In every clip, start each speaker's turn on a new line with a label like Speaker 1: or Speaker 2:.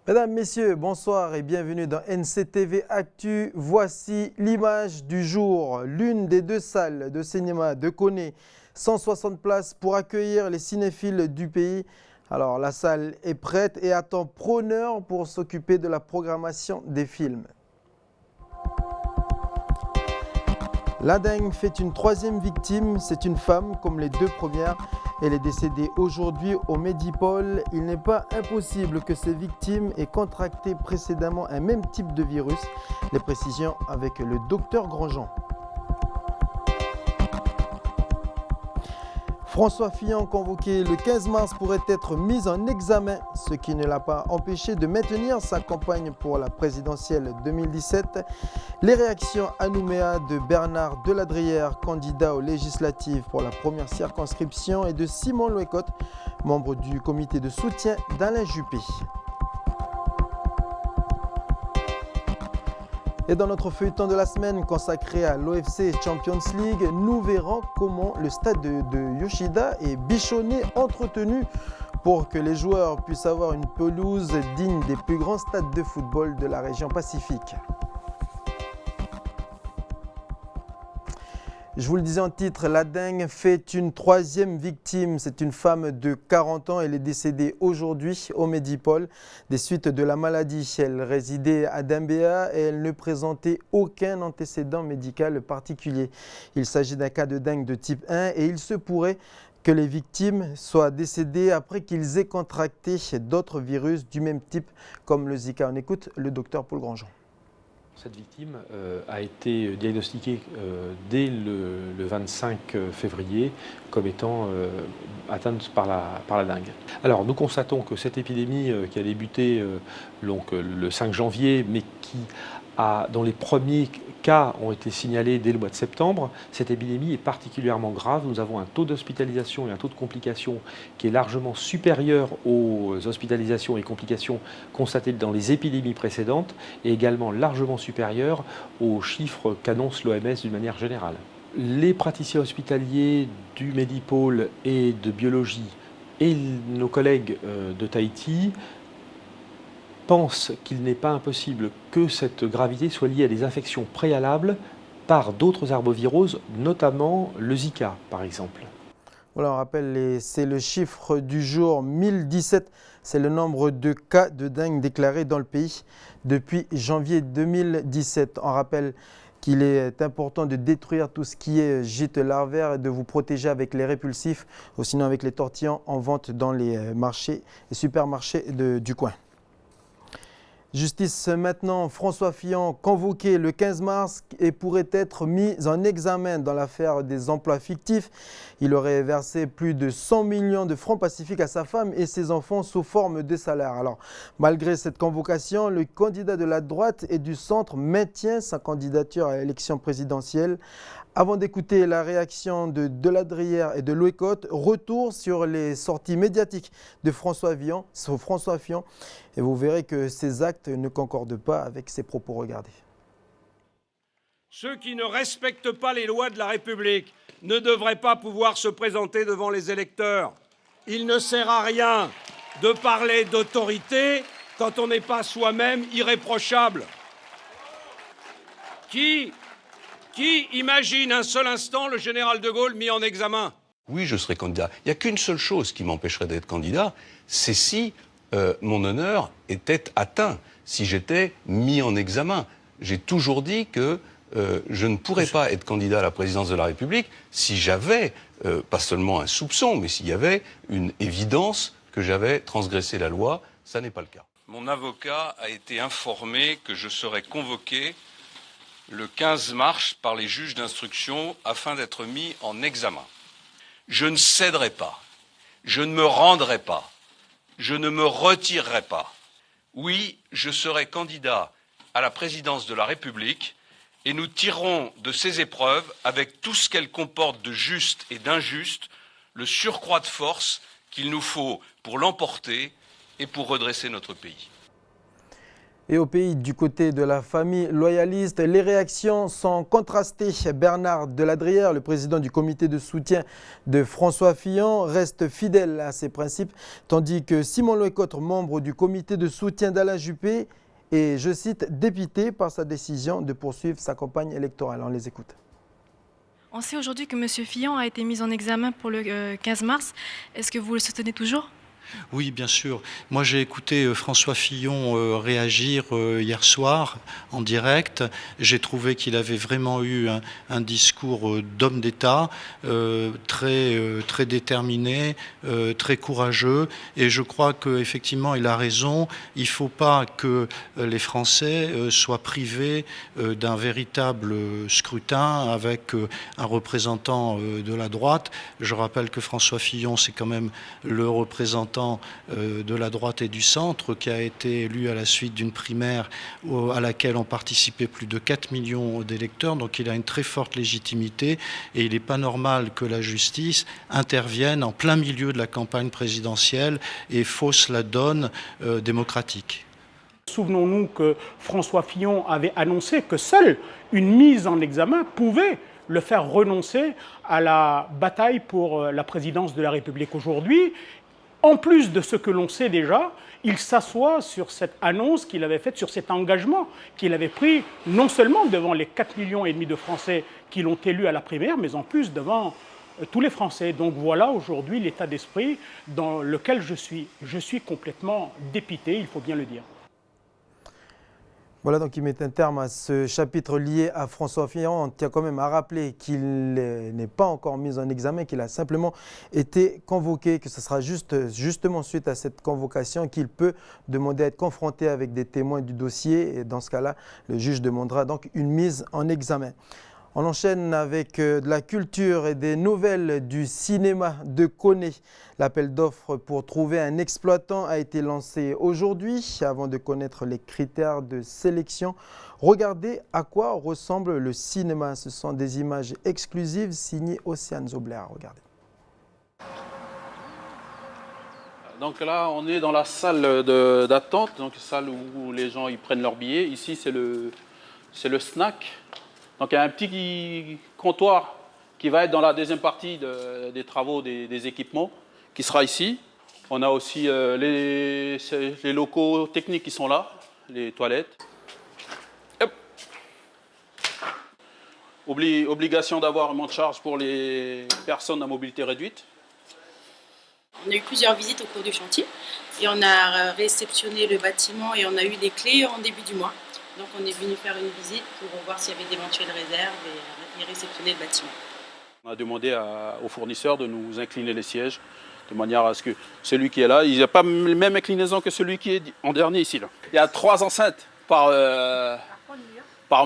Speaker 1: Mesdames, Messieurs, bonsoir et bienvenue dans NCTV Actu. Voici l'image du jour. L'une des deux salles de cinéma de Koné, 160 places pour accueillir les cinéphiles du pays. Alors la salle est prête et attend preneur pour s'occuper de la programmation des films. La dengue fait une troisième victime, c'est une femme comme les deux premières. Elle est décédée aujourd'hui au Medipol. Il n'est pas impossible que ces victimes aient contracté précédemment un même type de virus. Les précisions avec le docteur Grandjean. François Fillon, convoqué le 15 mars, pourrait être mis en examen, ce qui ne l'a pas empêché de maintenir sa campagne pour la présidentielle 2017. Les réactions à Nouméa de Bernard Deladrière, candidat aux législatives pour la première circonscription, et de Simon Louécotte, membre du comité de soutien d'Alain Juppé. Et dans notre feuilleton de la semaine consacré à l'OFC Champions League, nous verrons comment le stade de Yoshida est bichonné, entretenu pour que les joueurs puissent avoir une pelouse digne des plus grands stades de football de la région Pacifique. Je vous le disais en titre, la dengue fait une troisième victime. C'est une femme de 40 ans. Elle est décédée aujourd'hui au Medipol des suites de la maladie. Elle résidait à Dembéa et elle ne présentait aucun antécédent médical particulier. Il s'agit d'un cas de dengue de type 1 et il se pourrait que les victimes soient décédées après qu'ils aient contracté d'autres virus du même type comme le Zika. On écoute le docteur Paul Grandjean.
Speaker 2: Cette victime a été diagnostiquée dès le 25 février comme étant atteinte par la dengue. Alors nous constatons que cette épidémie qui a débuté le 5 janvier, mais dont les premiers cas ont été signalés dès le mois de septembre, cette épidémie est particulièrement grave. Nous avons un taux d'hospitalisation et un taux de complications qui est largement supérieur aux hospitalisations et complications constatées dans les épidémies précédentes et également largement supérieur aux chiffres qu'annonce l'OMS d'une manière générale. Les praticiens hospitaliers du Medipol et de biologie et nos collègues de Tahiti pense qu'il n'est pas impossible que cette gravité soit liée à des infections préalables par d'autres arboviroses, notamment le Zika par exemple.
Speaker 1: Voilà, on rappelle, c'est le chiffre du jour 1017, c'est le nombre de cas de dengue déclarés dans le pays depuis janvier 2017. On rappelle qu'il est important de détruire tout ce qui est gîte larvaire et de vous protéger avec les répulsifs ou sinon avec les tortillons en vente dans les marchés et supermarchés du coin. Justice maintenant, François Fillon convoqué le 15 mars et pourrait être mis en examen dans l'affaire des emplois fictifs. Il aurait versé plus de 100 millions de francs pacifiques à sa femme et ses enfants sous forme de salaire. Alors, malgré cette convocation, le candidat de la droite et du centre maintient sa candidature à l'élection présidentielle. Avant d'écouter la réaction de Deladrière et de Louécotte, retour sur les sorties médiatiques de François Fillon. Et vous verrez que ces actes ne concordent pas avec ses propos. Regardez.
Speaker 3: Ceux qui ne respectent pas les lois de la République ne devraient pas pouvoir se présenter devant les électeurs. Il ne sert à rien de parler d'autorité quand on n'est pas soi-même irréprochable. Qui imagine un seul instant le général de Gaulle mis en examen?
Speaker 4: Oui, je serai candidat. Il n'y a qu'une seule chose qui m'empêcherait d'être candidat, c'est si mon honneur était atteint, si j'étais mis en examen. J'ai toujours dit que je ne pourrais pas être candidat à la présidence de la République si j'avais, pas seulement un soupçon, mais s'il y avait une évidence que j'avais transgressé la loi. Ça n'est pas le cas.
Speaker 5: Mon avocat a été informé que je serais convoqué le 15 mars par les juges d'instruction afin d'être mis en examen. Je ne céderai pas, je ne me rendrai pas, je ne me retirerai pas. Oui, je serai candidat à la présidence de la République et nous tirerons de ces épreuves, avec tout ce qu'elles comportent de juste et d'injuste, le surcroît de force qu'il nous faut pour l'emporter et pour redresser notre pays.
Speaker 1: Et au pays, du côté de la famille loyaliste, les réactions sont contrastées. Bernard Deladrière, le président du comité de soutien de François Fillon, reste fidèle à ses principes, tandis que Simon Lecotre, membre du comité de soutien d'Alain Juppé, est, je cite, dépité par sa décision de poursuivre sa campagne électorale. On les écoute.
Speaker 6: On sait aujourd'hui que M. Fillon a été mis en examen pour le 15 mars. Est-ce que vous le soutenez toujours ?
Speaker 7: Oui, bien sûr. Moi, j'ai écouté François Fillon réagir hier soir en direct. J'ai trouvé qu'il avait vraiment eu un discours d'homme d'État très déterminé, très courageux. Et je crois qu'effectivement, il a raison. Il ne faut pas que les Français soient privés d'un véritable scrutin avec un représentant de la droite. Je rappelle que François Fillon, c'est quand même le représentant de la droite et du centre, qui a été élu à la suite d'une primaire à laquelle ont participé plus de 4 millions d'électeurs. Donc il a une très forte légitimité et il n'est pas normal que la justice intervienne en plein milieu de la campagne présidentielle et fausse la donne démocratique.
Speaker 8: Souvenons-nous que François Fillon avait annoncé que seule une mise en examen pouvait le faire renoncer à la bataille pour la présidence de la République. Aujourd'hui, en plus de ce que l'on sait déjà, il s'assoit sur cette annonce qu'il avait faite, sur cet engagement qu'il avait pris, non seulement devant les 4,5 millions de Français qui l'ont élu à la primaire, mais en plus devant tous les Français. Donc voilà aujourd'hui l'état d'esprit dans lequel je suis. Je suis complètement dépité, il faut bien le dire.
Speaker 1: Voilà, donc il met un terme à ce chapitre lié à François Fillon. On tient quand même à rappeler qu'il n'est pas encore mis en examen, qu'il a simplement été convoqué, que ce sera justement suite à cette convocation qu'il peut demander à être confronté avec des témoins du dossier. Et dans ce cas-là, le juge demandera donc une mise en examen. On enchaîne avec de la culture et des nouvelles du cinéma de Koné. L'appel d'offres pour trouver un exploitant a été lancé aujourd'hui. Avant de connaître les critères de sélection, regardez à quoi ressemble le cinéma. Ce sont des images exclusives signées Océane Zobler. Regardez.
Speaker 9: Donc là, on est dans la salle d'attente, donc salle où les gens ils prennent leur billet. Ici, c'est le snack. Donc il y a un petit comptoir qui va être dans la deuxième partie des travaux des équipements, qui sera ici. On a aussi les locaux techniques qui sont là, les toilettes. Hop. Obligation d'avoir un monte-charge pour les personnes à mobilité réduite.
Speaker 10: On a eu plusieurs visites au cours du chantier et on a réceptionné le bâtiment et on a eu des clés en début du mois. Donc on est venu faire une visite pour voir s'il y avait d'éventuelles réserves et réceptionner le bâtiment.
Speaker 9: On a demandé aux fournisseurs de nous incliner les sièges de manière à ce que celui qui est là, il n'a pas la même inclinaison que celui qui est en dernier ici. Là. Il y a 3 enceintes par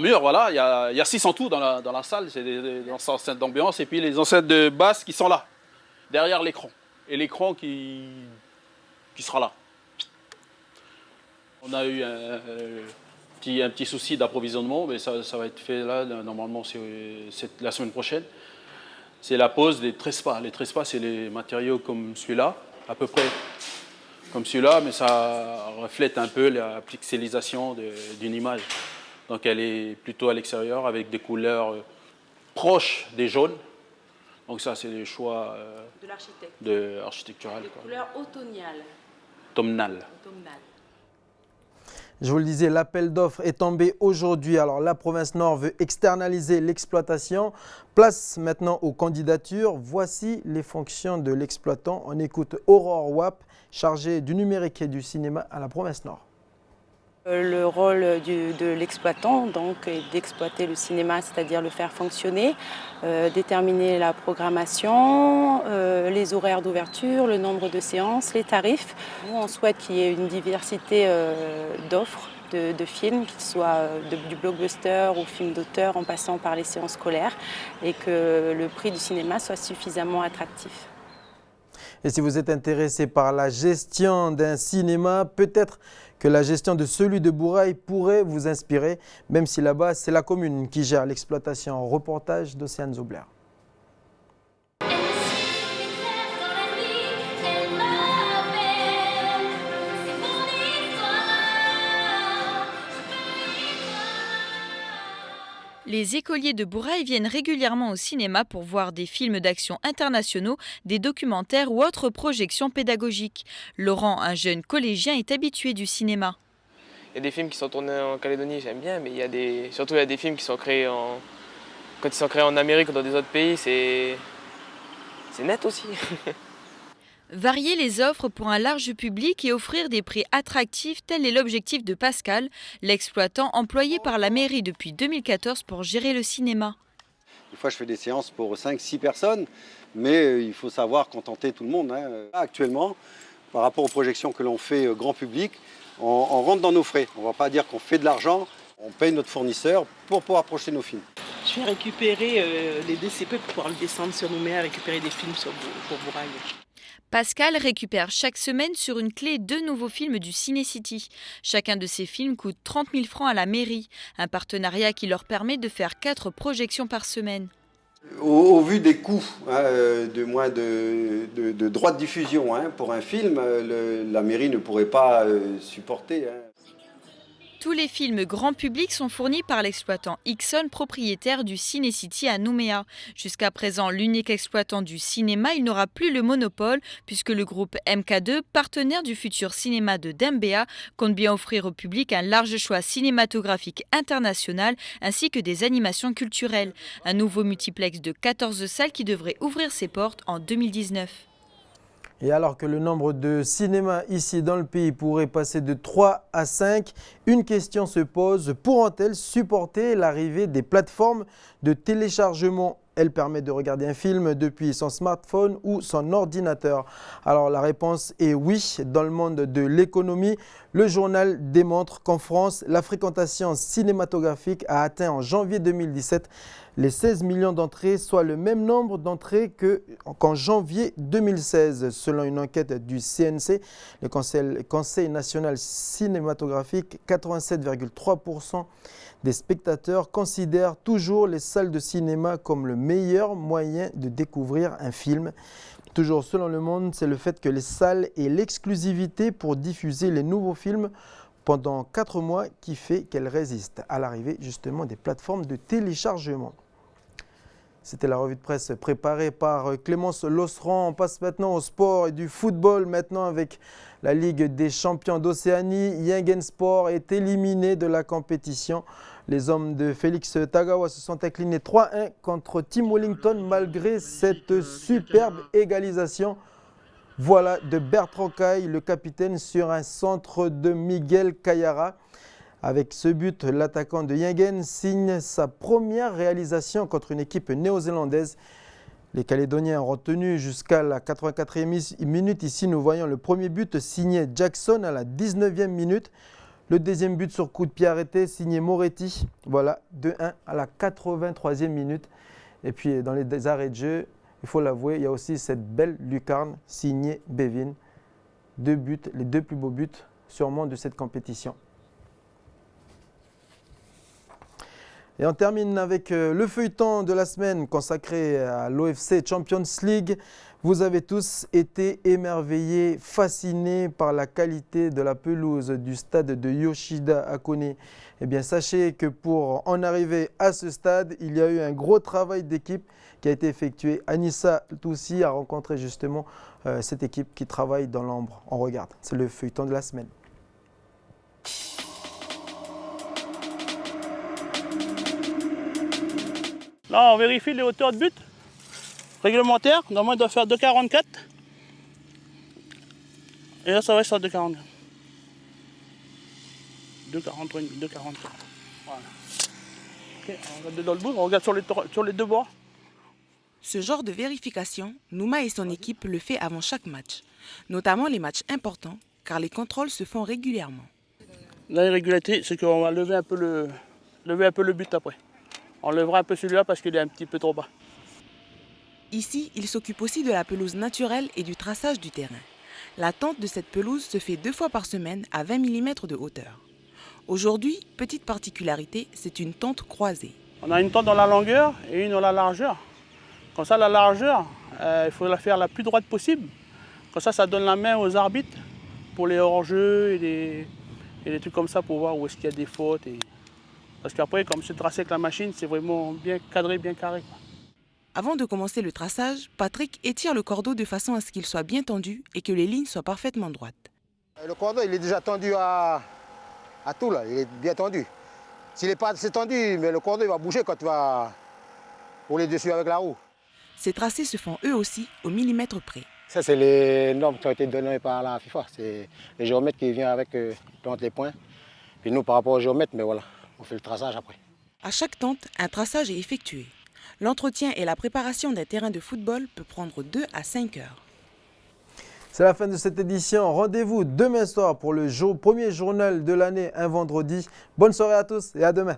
Speaker 9: mur, voilà. Il y a 6 en tout dans la salle, c'est des enceintes d'ambiance et puis les enceintes de basse qui sont là, derrière l'écran. Et l'écran qui sera là. On a eu un petit souci d'approvisionnement, mais ça va être fait là, normalement c'est la semaine prochaine. C'est la pose des trespas. Les trespas, c'est les matériaux comme celui-là, à peu près comme celui-là, mais ça reflète un peu la pixelisation d'une image. Donc elle est plutôt à l'extérieur avec des couleurs proches des jaunes. Donc ça, c'est des choix architectural.
Speaker 10: Des couleurs automnales.
Speaker 9: Automnales.
Speaker 1: Je vous le disais, l'appel d'offres est tombé aujourd'hui. Alors la province Nord veut externaliser l'exploitation. Place maintenant aux candidatures. Voici les fonctions de l'exploitant. On écoute Aurore Wap, chargée du numérique et du cinéma à la province Nord.
Speaker 11: Le rôle de l'exploitant donc, est d'exploiter le cinéma, c'est-à-dire le faire fonctionner, déterminer la programmation, les horaires d'ouverture, le nombre de séances, les tarifs. Nous, on souhaite qu'il y ait une diversité d'offres de films, qu'ils soient du blockbuster ou film d'auteur en passant par les séances scolaires, et que le prix du cinéma soit suffisamment attractif.
Speaker 1: Et si vous êtes intéressé par la gestion d'un cinéma, peut-être que la gestion de celui de Bourail pourrait vous inspirer, même si là-bas, c'est la commune qui gère l'exploitation. Reportage d'Océane Zobler.
Speaker 12: Les écoliers de Bourail viennent régulièrement au cinéma pour voir des films d'action internationaux, des documentaires ou autres projections pédagogiques. Laurent, un jeune collégien, est habitué du cinéma.
Speaker 13: Il y a des films qui sont tournés en Calédonie, j'aime bien, mais surtout il y a des films qui sont créés quand ils sont créés en Amérique ou dans des autres pays, c'est net aussi.
Speaker 12: Varier les offres pour un large public et offrir des prix attractifs, tel est l'objectif de Pascal, l'exploitant employé par la mairie depuis 2014 pour gérer le cinéma.
Speaker 14: Des fois, je fais des séances pour 5-6 personnes, mais il faut savoir contenter tout le monde. Actuellement, par rapport aux projections que l'on fait grand public, on rentre dans nos frais. On ne va pas dire qu'on fait de l'argent, on paye notre fournisseur pour pouvoir projeter nos films.
Speaker 15: Je vais récupérer les DCP pour pouvoir le descendre sur Nouméa, récupérer des films pour Bourail.
Speaker 12: Pascal récupère chaque semaine sur une clé 2 nouveaux films du Ciné-City. Chacun de ces films coûte 30 000 francs à la mairie, un partenariat qui leur permet de faire 4 projections par semaine.
Speaker 14: Au vu des coûts de droits de diffusion pour un film, la mairie ne pourrait pas supporter.
Speaker 12: Tous les films grand public sont fournis par l'exploitant Ixon, propriétaire du Ciné-City à Nouméa. Jusqu'à présent, l'unique exploitant du cinéma, il n'aura plus le monopole puisque le groupe MK2, partenaire du futur cinéma de Dembéa, compte bien offrir au public un large choix cinématographique international ainsi que des animations culturelles. Un nouveau multiplex de 14 salles qui devrait ouvrir ses portes en 2019.
Speaker 1: Et alors que le nombre de cinémas ici dans le pays pourrait passer de 3 à 5, une question se pose, pourront-elles supporter l'arrivée des plateformes de téléchargement ? Elle permet de regarder un film depuis son smartphone ou son ordinateur. Alors la réponse est oui. Dans le monde de l'économie, le journal démontre qu'en France, la fréquentation cinématographique a atteint en janvier 2017 les 16 millions d'entrées, soit le même nombre d'entrées qu'en janvier 2016. Selon une enquête du CNC, le Conseil national cinématographique, 87,3% des spectateurs considèrent toujours les salles de cinéma comme le meilleur moyen de découvrir un film. Toujours selon Le Monde, c'est le fait que les salles aient l'exclusivité pour diffuser les nouveaux films pendant 4 mois qui fait qu'elles résistent à l'arrivée justement des plateformes de téléchargement. C'était la revue de presse préparée par Clémence Losserand. On passe maintenant au sport et du football maintenant avec la Ligue des champions d'Océanie. Yingen Sport est éliminé de la compétition. Les hommes de Félix Tagawa se sont inclinés 3-1 contre Team Wellington malgré cette superbe égalisation. Voilà de Bertrand Caille, le capitaine, sur un centre de Miguel Kayara. Avec ce but, l'attaquant de Yingen signe sa première réalisation contre une équipe néo-zélandaise. Les Calédoniens ont retenu jusqu'à la 84e minute. Ici, nous voyons le premier but signé Jackson à la 19e minute. Le deuxième but sur coup de pied arrêté signé Moretti. Voilà, 2-1 à la 83e minute. Et puis, dans les arrêts de jeu, il faut l'avouer, il y a aussi cette belle lucarne signée Bevin. 2 buts, les 2 plus beaux buts sûrement de cette compétition. Et on termine avec le feuilleton de la semaine consacré à l'OFC Champions League. Vous avez tous été émerveillés, fascinés par la qualité de la pelouse du stade de Yoshida Akone. Eh bien, sachez que pour en arriver à ce stade, il y a eu un gros travail d'équipe qui a été effectué. Anissa Toussi a rencontré justement cette équipe qui travaille dans l'ombre. On regarde, c'est le feuilleton de la semaine.
Speaker 16: Là, on vérifie les hauteurs de but réglementaires. Normalement, il doit faire 2,44. Et là, ça va être sur 2,44. 2,43, 2,44. Voilà. Ok, on regarde dans le bout, on regarde sur les deux bords.
Speaker 17: Ce genre de vérification, Nouma et son équipe le fait avant chaque match, notamment les matchs importants, car les contrôles se font régulièrement.
Speaker 16: L'irrégularité, c'est qu'on va lever un peu le but après. On lèvera un peu celui-là parce qu'il est un petit peu trop bas.
Speaker 17: Ici, il s'occupe aussi de la pelouse naturelle et du traçage du terrain. La tonte de cette pelouse se fait 2 fois par semaine à 20 mm de hauteur. Aujourd'hui, petite particularité, c'est une tonte croisée.
Speaker 16: On a une tonte dans la longueur et une dans la largeur. Comme ça, la largeur, il faut la faire la plus droite possible. Comme ça donne la main aux arbitres pour les hors-jeux et des trucs comme ça pour voir où est-ce qu'il y a des fautes. Parce qu'après, comme c'est tracé avec la machine, c'est vraiment bien cadré, bien carré, quoi.
Speaker 17: Avant de commencer le traçage, Patrick étire le cordeau de façon à ce qu'il soit bien tendu et que les lignes soient parfaitement droites.
Speaker 18: Le cordeau, il est déjà tendu à tout, là. Il est bien tendu. S'il n'est pas assez tendu, mais le cordeau il va bouger quand tu vas rouler dessus avec la roue.
Speaker 17: Ces tracés se font eux aussi au millimètre près.
Speaker 18: Ça, c'est les normes qui ont été données par la FIFA. C'est les géomètres qui viennent avec les points. Puis nous, par rapport aux géomètres, mais voilà, on fait le traçage après.
Speaker 17: À chaque tente, un traçage est effectué. L'entretien et la préparation d'un terrain de football peut prendre 2 à 5 heures.
Speaker 1: C'est la fin de cette édition. Rendez-vous demain soir pour le premier journal de l'année, un vendredi. Bonne soirée à tous et à demain.